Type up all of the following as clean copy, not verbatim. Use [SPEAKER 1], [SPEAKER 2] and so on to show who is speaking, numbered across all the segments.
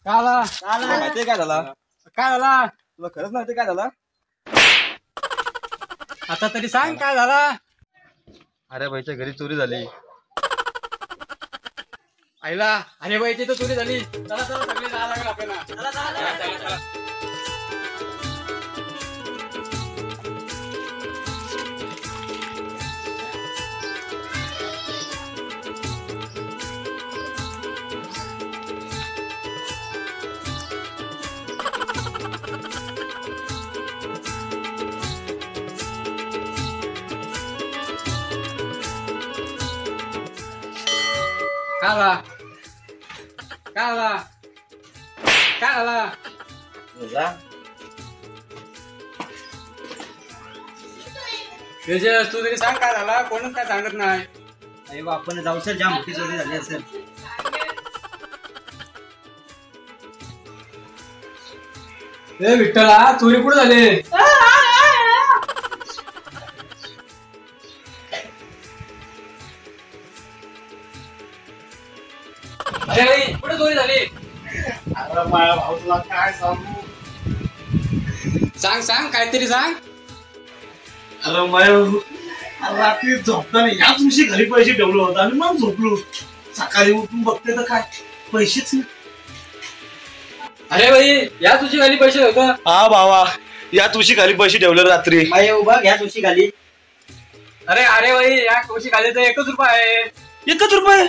[SPEAKER 1] काय आला
[SPEAKER 2] माहितीये काय झाला?
[SPEAKER 1] काय झाला
[SPEAKER 2] तुला खरंच माहिती काय झालं?
[SPEAKER 1] आता तरी सांग काय झाला.
[SPEAKER 2] अरे बाईच्या घरी चोरी झाली.
[SPEAKER 1] आईला अरे बाईची तर चोरी झाली. चला चला सगळे जायला लागेल आपल्याला. चला चला चला चला. काला काला काला तेजस तू तरी सांग काय झाला. कोणच काय सांगत नाही.
[SPEAKER 2] अरे आपण जाऊ सर ज्या मोठी चोरी झाली असेल.
[SPEAKER 1] ए विठ्ठला चोरी कुठे झाली. अरे भाई कुठे चोरी झाली.
[SPEAKER 3] अरे माझ्या भाऊ तुला काय सांगू.
[SPEAKER 1] सांग सांग काहीतरी सांग.
[SPEAKER 3] अरे माझ्या रात्री झोपताना याच दिवशी घरी पैसे ठेवलं होतं आणि मग झोपलो. सकाळी उठून बघते तर काय पैसेच नाही.
[SPEAKER 1] अरे भाई या तुझी खाली पैसे होतं.
[SPEAKER 3] हा भावा या तुझी खाली पैसे ठेवले रात्री.
[SPEAKER 2] माये उभा घ्या तुझी खाली.
[SPEAKER 1] अरे अरे भाई या तुझी खाली तर 1 रुपया आहे.
[SPEAKER 3] 1 रुपये.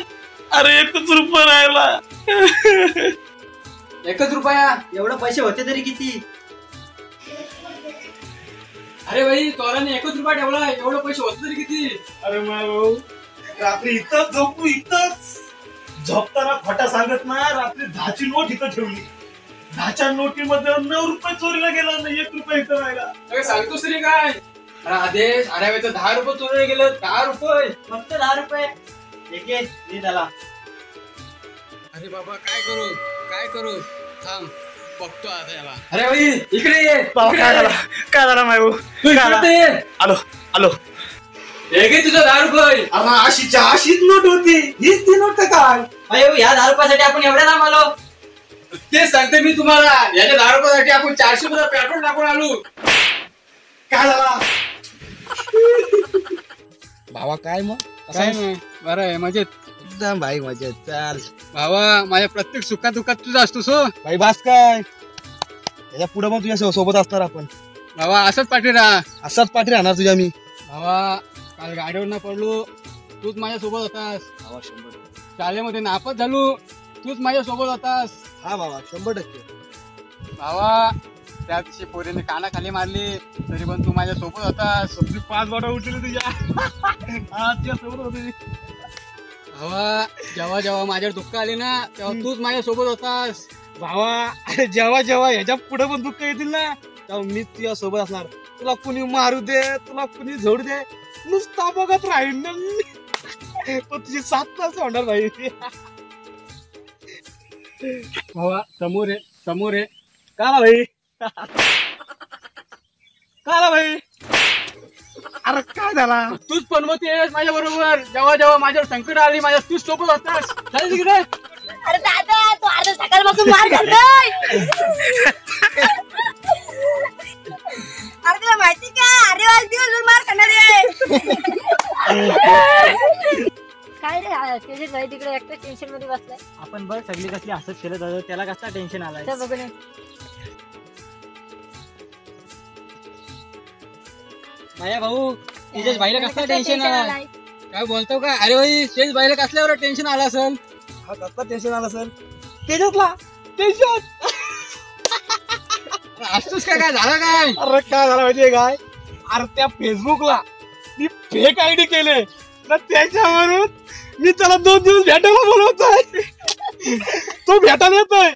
[SPEAKER 3] अरे 1 रुपये राहिला.
[SPEAKER 1] 1 रुपया.
[SPEAKER 2] एवढे पैसे होते तरी किती.
[SPEAKER 1] अरे भाई तोराने 1 रुपया ठेवला. एवढे पैसे होते तरी किती.
[SPEAKER 3] अरे माझ्या भाऊ रात्री इथंच झोपू. इथंच झोपताना खोटा सांगत नाही. रात्री 10ची नोट इथं ठेवली. 10च्या नोटीमध्ये 9 रुपये चोरीला गेला नाही. 1 रुपया इथं राहिला.
[SPEAKER 1] अरे सांगतोस रे काय. अरे आदेश अरे भाई तर 10 रुपये चोरीला गेलं. 10 रुपये
[SPEAKER 2] फक्त 10 रुपये. मी त्याला.
[SPEAKER 1] अरे बाबा काय करू थांब बघतो आता याला. अरे भाई इकडे ये.
[SPEAKER 3] काय झालं मायू.
[SPEAKER 1] तू इकडे ये.
[SPEAKER 3] आलो.
[SPEAKER 1] हे घे तुझं 10 रुपये.
[SPEAKER 3] अरे अशीच नोट होती. हीच ती नोट काय.
[SPEAKER 2] अरे या 10 रुपयासाठी आपण एवढ्या लांब आलो.
[SPEAKER 1] तेच सांगते मी तुम्हाला. याच्या 10 रुपयासाठी आपण 400 रुपये पेट्रोल टाकून आलो.
[SPEAKER 3] काय झाला
[SPEAKER 2] भावा. काय मग
[SPEAKER 1] काय नाही बरं आहे मजेत.
[SPEAKER 2] एकदम भाई मजेत. चाल
[SPEAKER 1] भावा माझ्या प्रत्येक सुखात दुःखात तुझा असतोस हो.
[SPEAKER 2] भाई बास काय. त्याच्या पुढे मग तुझ्या सोबत असणार आपण.
[SPEAKER 1] भावा असंच पाठी राहा.
[SPEAKER 2] असाच पाठी राहणार तुझ्या मी.
[SPEAKER 1] भावा काल गाडीवर ना पडलो तूच माझ्या सोबत होतास.
[SPEAKER 2] भावा 100%.
[SPEAKER 1] शाळेमध्ये नापास झालो तूच माझ्या सोबत होतास.
[SPEAKER 2] हा भावा 100%.
[SPEAKER 1] भावा त्या दिवशी पोरीने कानाखाली मारली तरी पण तू माझ्या सोबत होतास.
[SPEAKER 3] 5 बोटा उठले तुझ्या. हा तुझ्या सोबत होती.
[SPEAKER 1] भावा जेव्हा जेव्हा माझ्यावर दुःख आले ना तेव्हा तूच माझ्या सोबत होतास.
[SPEAKER 3] भावा अरे जेव्हा ह्याच्या पुढे पण दुःख येतील ना तेव्हा मी तुझ्या सोबत असणार. तुला कुणी मारू दे तुला कुणी झोड दे नुसता बघत राहील ना मी. पण तुझी 7 तास होणार भाई.
[SPEAKER 1] भावा समोर आहे.
[SPEAKER 3] काला भाई. काला भाई. अरे काय झाला.
[SPEAKER 1] तूच पण होतेस माझ्या बरोबर. जेव्हा जेव्हा माझ्यावर संकट आली माझ्या तूच सोबत होतास. चालेल तिकडे.
[SPEAKER 4] अरे दादा तू अर्धा सकाळपासून मार खातोय. अरे तुला माहिती का अरे वाज दिवस मार खाणार आहे. काय रे त्याचे जाई तिकडे एकटा टेन्शन मध्ये बसलाय.
[SPEAKER 2] आपण बघ सगळी कसली हसत खेळत होतो. त्याला कसला टेन्शन आलाय.
[SPEAKER 4] चल बघून
[SPEAKER 2] माझ्या भाऊ तुझ्याच भाईला कसला टेन्शन आलाय.
[SPEAKER 1] काय बोलतो का. अरे भाई तेच बाईला कसल्यावर टेन्शन आलं असेल.
[SPEAKER 3] हा कसला टेन्शन आला सर. त्याच्यातला टेन्शन.
[SPEAKER 1] असतोच काय झालं काय.
[SPEAKER 3] अरे काय झालं माहितीये काय. अरे त्या फेसबुकला मी फेक आयडी केले ना त्याच्यावरून मी त्याला 2 दिवस भेटायला बोलवतोय. तो भेटायला येतोय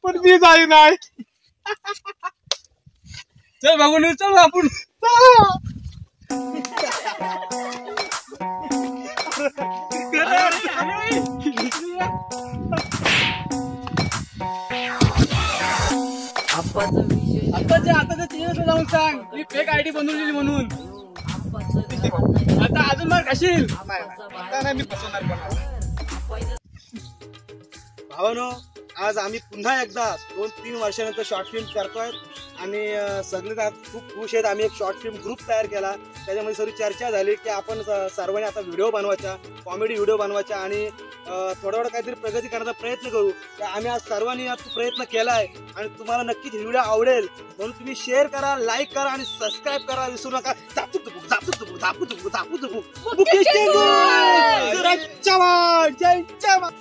[SPEAKER 3] पण मी जाई नाही.
[SPEAKER 1] चल बघून चल आपण. आता तिथे जाऊन सांग मी फेक आयडी बनवलेली म्हणून. आता अजून मार खाशील.
[SPEAKER 3] नाही मी फसवणार. भावानो आज आम्ही पुन्हा एकदा 2-3 वर्षानंतर शॉर्ट फिल्म करतोय आणि सगळे खूप खुश आहेत. आम्ही एक शॉर्ट फिल्म ग्रुप तयार केला, त्याच्यामध्ये सर्व चर्चा झाली की आपण सर्वांनी आता व्हिडिओ बनवायचा, कॉमेडी व्हिडिओ बनवायचा आणि थोडा काहीतरी प्रगती करण्याचा प्रयत्न करू. तर आम्ही आज सर्वांनी प्रयत्न केला आहे आणि तुम्हाला नक्कीच व्हिडिओ आवडेल, म्हणून तुम्ही शेअर करा, लाईक करा आणि सबस्क्राईब करा विसरू नका. मुकेश टेंगुल, जय जवान.